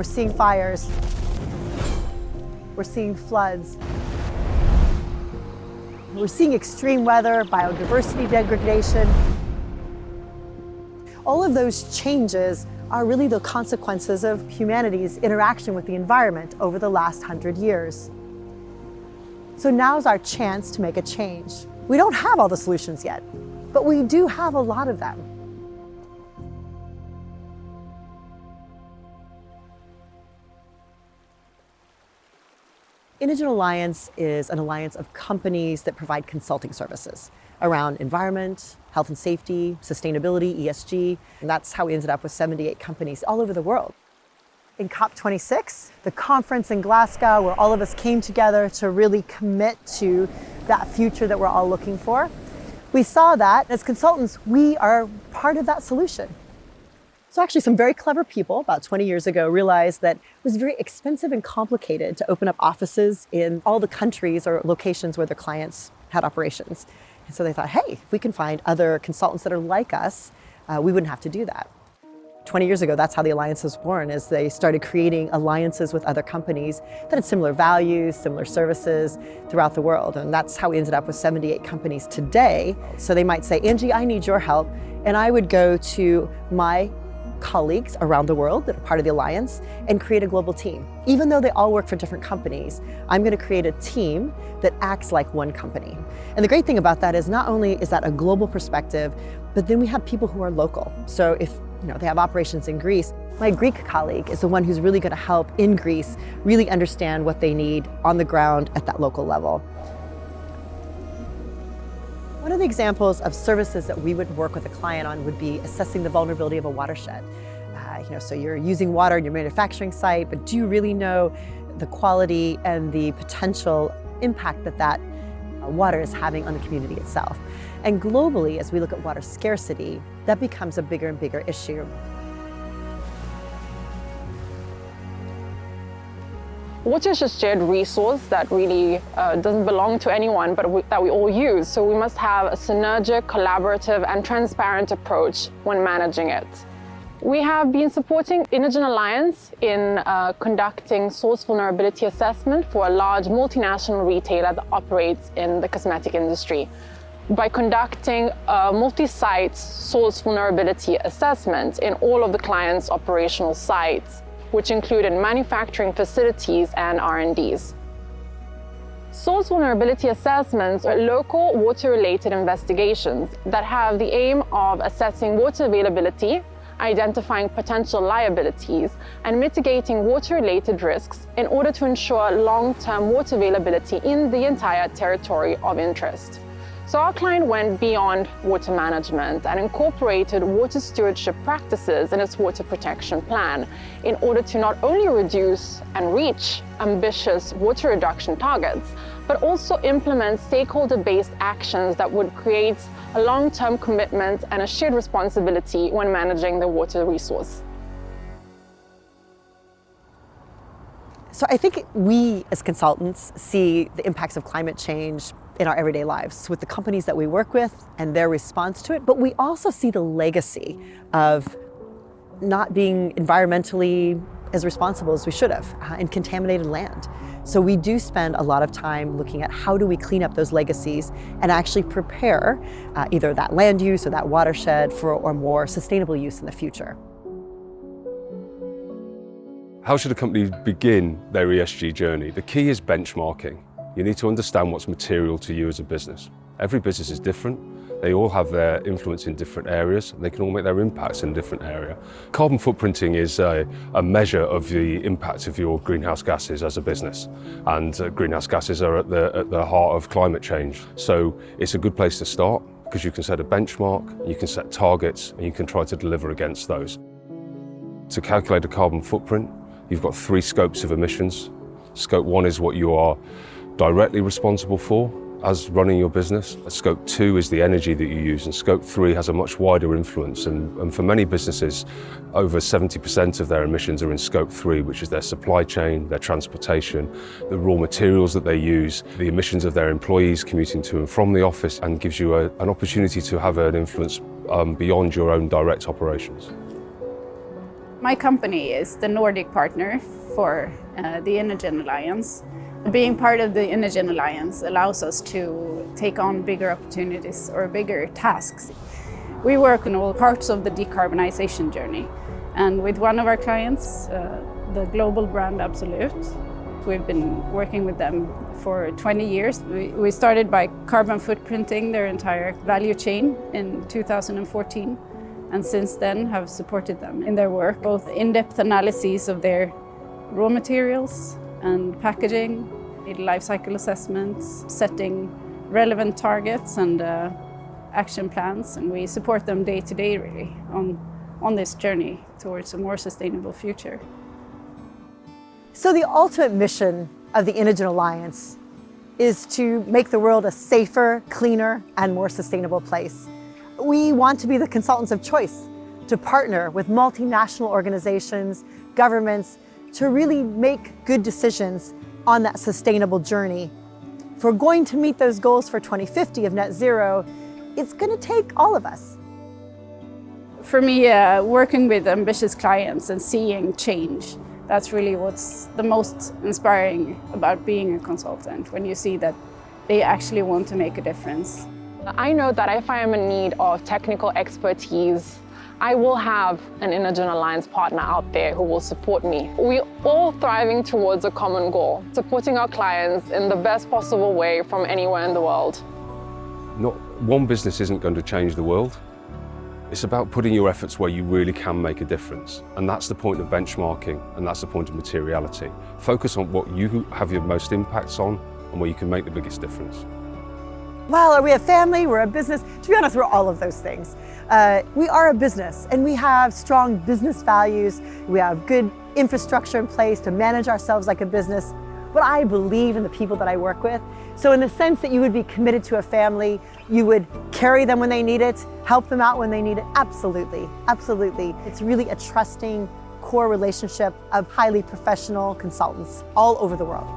We're seeing fires. We're seeing floods. We're seeing extreme weather, biodiversity degradation. All of those changes are really the consequences of humanity's interaction with the environment over the last 100 years. So now's our chance to make a change. We don't have all the solutions yet, but we do have a lot of them. Innogen Alliance is an alliance of companies that provide consulting services around environment, health and safety, sustainability, ESG, and that's how we ended up with 78 companies all over the world. In COP26, the conference in Glasgow, where all of us came together to really commit to that future that we're all looking for, we saw that as consultants, we are part of that solution. So actually some very clever people about 20 years ago realized that it was very expensive and complicated to open up offices in all the countries or locations where their clients had operations. And so they thought, hey, if we can find other consultants that are like us, we wouldn't have to do that. 20 years ago, that's how the Alliance was born, as they started creating alliances with other companies that had similar values, similar services throughout the world. And that's how we ended up with 78 companies today. So they might say, Angie, I need your help. And I would go to my colleagues around the world that are part of the Alliance and create a global team. Even though they all work for different companies, I'm going to create a team that acts like one company. And the great thing about that is not only is that a global perspective, but then we have people who are local. So if they have operations in Greece, my Greek colleague is the one who's really going to help in Greece really understand what they need on the ground at that local level. One of the examples of services that we would work with a client on would be assessing the vulnerability of a watershed. So you're using water in your manufacturing site, but do you really know the quality and the potential impact that water is having on the community itself? And globally, as we look at water scarcity, that becomes a bigger and bigger issue. Water is a shared resource that really doesn't belong to anyone, but that we all use. So we must have a synergic, collaborative, and transparent approach when managing it. We have been supporting Innogen Alliance in conducting source vulnerability assessment for a large multinational retailer that operates in the cosmetic industry. By conducting a multi-site source vulnerability assessment in all of the client's operational sites, which included manufacturing facilities and R&Ds. Source vulnerability assessments are local water-related investigations that have the aim of assessing water availability, identifying potential liabilities, and mitigating water-related risks in order to ensure long-term water availability in the entire territory of interest. So our client went beyond water management and incorporated water stewardship practices in its water protection plan in order to not only reduce and reach ambitious water reduction targets, but also implement stakeholder-based actions that would create a long-term commitment and a shared responsibility when managing the water resource. So I think we as consultants see the impacts of climate change in our everyday lives with the companies that we work with and their response to it, but we also see the legacy of not being environmentally as responsible as we should have in contaminated land. So we do spend a lot of time looking at how do we clean up those legacies and actually prepare either that land use or that watershed for or more sustainable use in the future. How should a company begin their ESG journey? The key is benchmarking. You need to understand what's material to you as a business. Every business is different. They all have their influence in different areas, and they can all make their impacts in a different area. Carbon footprinting is a measure of the impact of your greenhouse gases as a business, and greenhouse gases are at the heart of climate change. So it's a good place to start because you can set a benchmark, you can set targets, and you can try to deliver against those. To calculate a carbon footprint, you've got 3 scopes of emissions. Scope 1 is what you are directly responsible for as running your business. Scope 2 is the energy that you use, and Scope 3 has a much wider influence. And for many businesses, over 70% of their emissions are in Scope 3, which is their supply chain, their transportation, the raw materials that they use, the emissions of their employees commuting to and from the office, and gives you an opportunity to have an influence beyond your own direct operations. My company is the Nordic partner for the Innogen Alliance. Being part of the Innogen Alliance allows us to take on bigger opportunities or bigger tasks. We work on all parts of the decarbonization journey. And with one of our clients, the global brand Absolute, we've been working with them for 20 years. We started by carbon footprinting their entire value chain in 2014. And since then have supported them in their work, both in-depth analyses of their raw materials and packaging, life cycle assessments, setting relevant targets and action plans. And we support them day to day, really, on this journey towards a more sustainable future. So the ultimate mission of the Innogen Alliance is to make the world a safer, cleaner, and more sustainable place. We want to be the consultants of choice, to partner with multinational organizations, governments, to really make good decisions on that sustainable journey. If we're going to meet those goals for 2050 of net zero, it's going to take all of us. For me, working with ambitious clients and seeing change, that's really what's the most inspiring about being a consultant, when you see that they actually want to make a difference. I know that if I am in need of technical expertise, I will have an Innogen Alliance partner out there who will support me. We're all thriving towards a common goal, supporting our clients in the best possible way from anywhere in the world. Not one business isn't going to change the world. It's about putting your efforts where you really can make a difference. And that's the point of benchmarking, and that's the point of materiality. Focus on what you have your most impacts on and where you can make the biggest difference. Well, are we a family? We're a business? To be honest, we're all of those things. We are a business, and we have strong business values. We have good infrastructure in place to manage ourselves like a business. But I believe in the people that I work with. So in the sense that you would be committed to a family, you would carry them when they need it, help them out when they need it. Absolutely, absolutely. It's really a trusting core relationship of highly professional consultants all over the world.